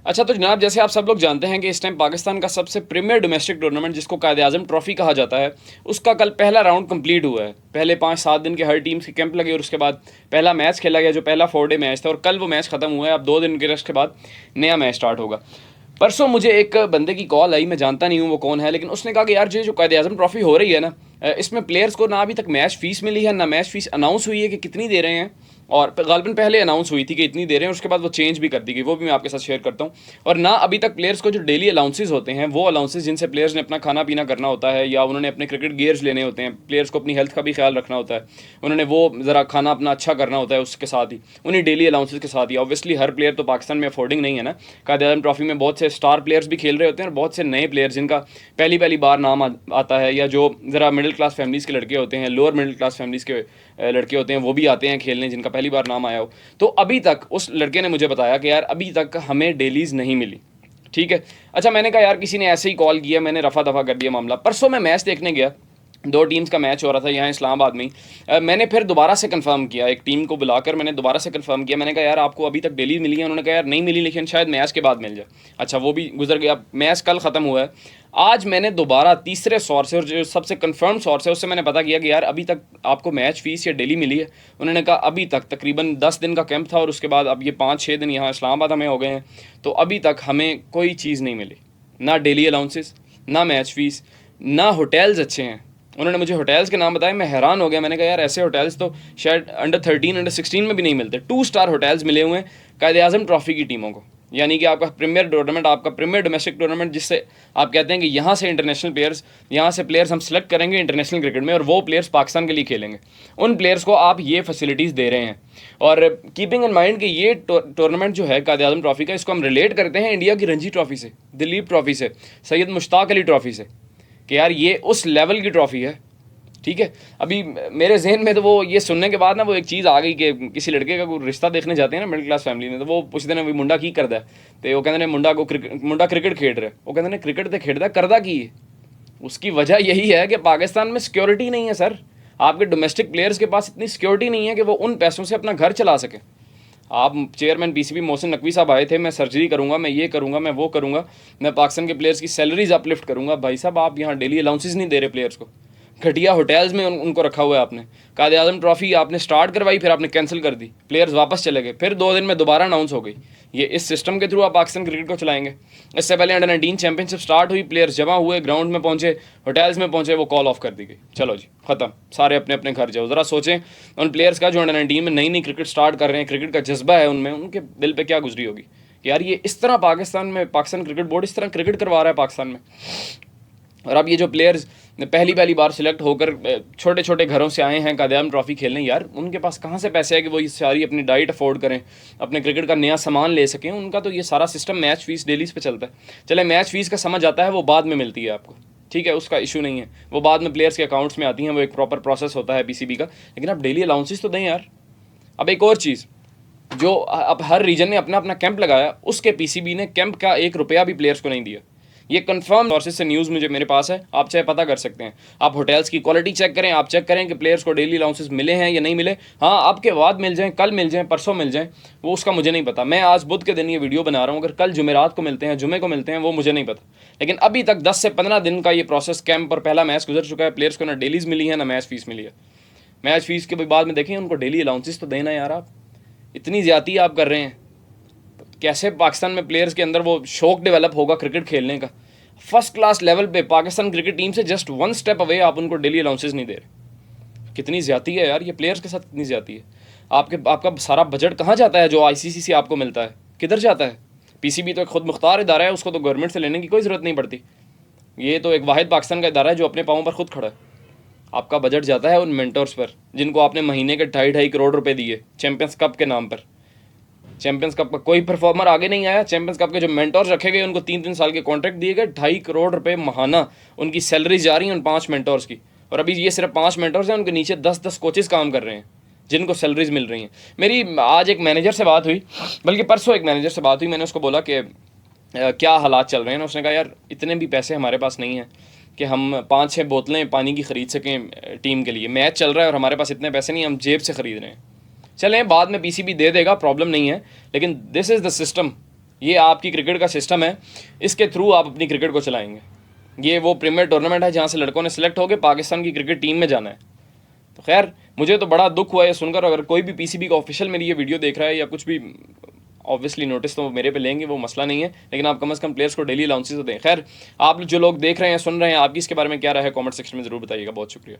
अच्छा तो जनाब, जैसे आप सब लोग जानते हैं कि इस टाइम पाकिस्तान का सबसे प्रीमियर डोमेस्टिक टूर्नामेंट जिसको कायद-ए-आज़म ट्रॉफी कहा जाता है, उसका कल पहला राउंड कंप्लीट हुआ है। पहले 5-7 दिन के हर टीम्स के कैंप लगे और उसके बाद पहला मैच खेला गया जो पहला 4 डे मैच था, और कल वो मैच खत्म हुआ है। अब 2 दिन के रेस्ट के बाद नया मैच स्टार्ट होगा। परसों मुझे एक बंदे की कॉल आई, मैं जानता नहीं हूँ वो कौन है, लेकिन उसने कहा कि यार ये जो कायद-ए-आज़म ट्रॉफी हो रही है ना, इसमें प्लेयर्स को ना अभी तक मैच फ़ीस मिली है, ना मैच फ़ीस अनाउंस हुई है कि कितनी दे रहे हैं। और गालिबन पहले अनाउंस हुई थी कि इतनी दे रहे हैं, उसके बाद वो चेंज भी कर दी गई, वो भी मैं आपके साथ शेयर करता हूँ। और ना अभी तक प्लेयर्स को जो डेली अलाउंसेस होते हैं, वो अलाउंसेस जिनसे प्लेयर्स ने अपना खाना पीना करना होता है, या उन्होंने अपने क्रिकेट गियर्स लेने होते हैं, प्लेयर्स को अपनी हेल्थ का भी ख्याल रखना होता है, उन्होंने वो ज़रा खाना अपना अच्छा करना होता है, उसके साथ ही उन्हीं डेली अलाउंसेस के साथ ही। ऑब्वियसली हर प्लेयर तो पाकिस्तान में अफोर्डिंग नहीं है ना। कायद-ए-आज़म ट्रॉफी में बहुत से स्टार प्लेयर्स भी खेल रहे होते हैं और बहुत से नए प्लेयर्स जिनका पहली पहली बार नाम आता है, या जो ज़रा मिडिल क्लास फैमिलीज़ के लड़के होते हैं, लोअर मिडिल क्लास फैमिलीज़ के लड़के होते हैं, वो भी आते हैं खेलने जिनका पहली बार नाम आया हो। तो अभी तक उस लड़के ने मुझे बताया कि यार अभी तक हमें डेलीज़ नहीं मिली। ठीक है। अच्छा, मैंने कहा यार किसी ने ऐसे ही कॉल किया, मैंने रफा दफ़ा कर दिया मामला। परसों मैं मैच देखने गया, 2 टीम्स का मैच हो रहा था यहाँ इस्लामाबाद में ही। मैंने फिर दोबारा से कंफर्म किया, एक टीम को बुलाकर मैंने दोबारा से कंफर्म किया। मैंने कहा यार आपको अभी तक डेली मिली है? उन्होंने कहा यार नहीं मिली, लेकिन शायद मैच के बाद मिल जाए। अच्छा, वो भी गुजर गया, मैच कल ख़त्म हुआ है। आज मैंने दोबारा तीसरे सोर्स से, और जो सबसे कंफर्म सोर्स है, उससे मैंने पता किया कि यार अभी तक आपको मैच फ़ीस या डेली मिली है? उन्होंने कहा अभी तक तकरीबन 10 दिन का कैंप था और उसके बाद अब ये 5-6 दिन यहाँ इस्लामाबाद हमें हो गए हैं, तो अभी तक हमें कोई चीज़ नहीं मिली। ना डेली अलाउंसेस, ना मैच फ़ीस, ना होटल्स अच्छे हैं। उन्होंने मुझे होटल्स के नाम बताए, मैं हैरान हो गया। मैंने कहा यार ऐसे होटल्स तो शायद अंडर 13 अंडर 16 में भी नहीं मिलते। 2 स्टार होटल्स मिले हुए हैं कायद-ए-आज़म ट्रॉफी की टीमों को, यानी कि आपका प्रीमियर टूर्नामेंट, आपका प्रीमियर डोमेस्टिक टूर्नामेंट, जिससे आप कहते हैं कि यहाँ से इंटरनेशनल प्लेयर्स, यहाँ से प्लेयर्स हम सेलेक्ट करेंगे इंटरनेशनल क्रिकेट में और वो प्लेयर्स पाकिस्तान के लिए खेलेंगे। उन प्लेयर्स को आप ये फैसिलिटीज़ दे रहे हैं। और कीपिंग इन माइंड कि ये टूर्नामेंट जो है कायद-ए-आज़म ट्रॉफी का, इसको हम रिलेट करते हैं इंडिया की रणजी ट्रॉफी से, दिलीप ट्रॉफी से, सैयद मुश्ताक अली ट्रॉफी से, कि यार ये उस लेवल की ट्रॉफी है। ठीक है। अभी मेरे जहन में तो वो ये सुनने के बाद ना वो एक चीज़ आ गई कि किसी लड़के का कोई रिश्ता देखने जाते हैं ना मिडिल क्लास फैमिली में, तो वो पूछते हैं भी मुंडा की करदा है, तो वो कहते हैं मुंडा क्रिकेट खेड रहा है। वो कहते हैं क्रिकेट तो खेडदा, करदा की है? उसकी वजह यही है कि पाकिस्तान में सिक्योरिटी नहीं है सर। आपके डोमेस्टिक प्लेयर्स के पास इतनी सिक्योरिटी नहीं है कि वो उन पैसों से अपना घर चला सके। आप चेयरमैन पीसीबी मोहसिन नकवी साहब आए थे, मैं सर्जरी करूंगा, मैं ये करूंगा, मैं वो करूंगा, मैं पाकिस्तान के प्लेयर्स की सैलरीज अपलिफ्ट करूंगा। भाई साहब आप यहाँ डेली अलाउंसेस नहीं दे रहे प्लेयर्स को, घटिया होटल्स में उनको रखा हुआ है आपने। कायद-ए-आज़म ट्रॉफी आपने स्टार्ट करवाई, फिर आपने कैंसिल कर दी, प्लेयर्स वापस चले गए, फिर 2 दिन में दोबारा अनाउंस हो गई। ये इस सिस्टम के थ्रू आप पाकिस्तान क्रिकेट को चलाएंगे? इससे पहले अंडर 19 चैंपियनशिप स्टार्ट हुई, प्लेयर्स जमा हुए, ग्राउंड में पहुंचे, होटल्स में पहुंचे, वो कॉल ऑफ कर दी गई, चलो जी खत्म, सारे अपने अपने घर जाओ। ज़रा सोचें उन प्लेयर्स का जो अंडर 19 में नई नई क्रिकेट स्टार्ट कर रहे हैं, क्रिकेट का जज्बा है उनमें, उनके दिल पर क्या गुजरी होगी कि यार ये इस तरह पाकिस्तान में, पाकिस्तान क्रिकेट बोर्ड इस तरह क्रिकेट करवा रहा है पाकिस्तान में। और अब ये जो प्लेयर्स पहली पहली बार सिलेक्ट होकर छोटे छोटे घरों से आए हैं कायद-ए-आज़म ट्रॉफी खेलने, यार उनके पास कहाँ से पैसे है कि वो ये सारी अपनी डाइट अफोर्ड करें, अपने क्रिकेट का नया सामान ले सकें? उनका तो ये सारा सिस्टम मैच फ़ीस डेलीज़ पे चलता है। चले मैच फ़ीस का समझ आता है, वो बाद में मिलती है आपको, ठीक है, उसका इशू नहीं है, वो बाद में प्लेयर्स के अकाउंट्स में आती हैं, वो एक प्रॉपर प्रोसेस होता है पीसीबी का। लेकिन आप डेली अलाउंसेस तो दें यार। अब एक और चीज़, जो अब हर रीजन ने अपना अपना कैंप लगाया, उसके पीसीबी ने कैंप का 1 रुपया भी प्लेयर्स को नहीं दिया। ये कंफर्म सोर्सेज से न्यूज़ मुझे मेरे पास है, आप चाहे पता कर सकते हैं। आप होटल्स की क्वालिटी चेक करें, आप चेक करें कि प्लेयर्स को डेली अलाउंसेस मिले हैं या नहीं मिले। हाँ, आपके बाद मिल जाएं, कल मिल जाएं, परसों मिल जाएं, वो उसका मुझे नहीं पता। मैं आज बुध के दिन ये वीडियो बना रहा हूँ, अगर कल जुमेरात को मिलते हैं, जुमे को मिलते हैं, वो मुझे नहीं पता। लेकिन अभी तक 10 से 15 दिन का ये प्रोसेस, कैंप और पहला मैच गुजर चुका है, प्लेयर्स को ना डेलीज़ मिली है ना मैच फ़ीस मिली है। मैच फ़ीस के बाद में देखें, उनको डेली अलाउंसेस तो देना यार। आप इतनी ज़्यादती आप कर रहे हैं, कैसे पाकिस्तान में प्लेयर्स के अंदर वो शौक डेवलप होगा क्रिकेट खेलने का? फर्स्ट क्लास लेवल पे पाकिस्तान क्रिकेट टीम से जस्ट 1 स्टेप अवे आप उनको डेली अलाउंसेस नहीं दे रहे। कितनी ज़्यादती है यार, ये प्लेयर्स के साथ कितनी ज़्यादती है। आपका सारा बजट कहाँ जाता है जो आईसीसी से आपको मिलता है, किधर जाता है? पीसीबी तो एक खुद मुख्तार इदारा है, उसको तो गवर्नमेंट से लेने की कोई ज़रूरत नहीं पड़ती। ये तो एक वाहिद पाकिस्तान का इदारा है जो अपने पाँव पर खुद खड़ा है। आपका बजट जाता है उन मेंटर्स पर, जिनको आपने महीने के 2.5 करोड़ रुपए दिए चैंपियंस कप के नाम पर। चैंपियंस कप का कोई परफॉर्मर आगे नहीं आया। चैंपियंस कप के जो मेंटोर्स रखे गए, उनको 3-3 साल के कॉन्ट्रैक्ट दिए गए, 2.5 करोड़ रुपए महाना उनकी सैलरी जा रही है उन 5 मेंटोर्स की। और अभी ये सिर्फ 5 मेंटोर्स हैं, उनके नीचे 10-10 कोचेस काम कर रहे हैं जिनको सैलरीज मिल रही हैं। मेरी आज एक मैनेजर से बात हुई, बल्कि परसों एक मैनेजर से बात हुई, मैंने उसको बोला कि क्या हालात चल रहे हैं। उसने कहा यार इतने भी पैसे हमारे पास नहीं हैं कि हम 5-6 बोतलें पानी की ख़रीद सकें टीम के लिए। मैच चल रहा है और हमारे पास इतने पैसे नहीं, हम जेब से ख़रीद रहे हैं। चलें बाद में पीसीबी दे देगा, प्रॉब्लम नहीं है, लेकिन दिस इज़ द सिस्टम। ये आपकी क्रिकेट का सिस्टम है, इसके थ्रू आप अपनी क्रिकेट को चलाएंगे। ये वो प्रीमियर टूर्नामेंट है जहाँ से लड़कों ने सेलेक्ट होकर पाकिस्तान की क्रिकेट टीम में जाना है। तो खैर, मुझे तो बड़ा दुख हुआ ये सुनकर। अगर कोई भी पीसीबी का ऑफिशियल मेरी ये वीडियो देख रहा है या कुछ भी, ऑब्वियसली नोटिस तो मेरे पे लेंगे, वो मसला नहीं है, लेकिन आप कम से कम प्लेयर्स को डेली अलाउंसेस तो दें। खैर, आप जो लोग देख रहे हैं, सुन रहे हैं, आपकी इसके बारे में क्या राय है, कमेंट सेक्शन में ज़रूर बताइएगा। बहुत शुक्रिया।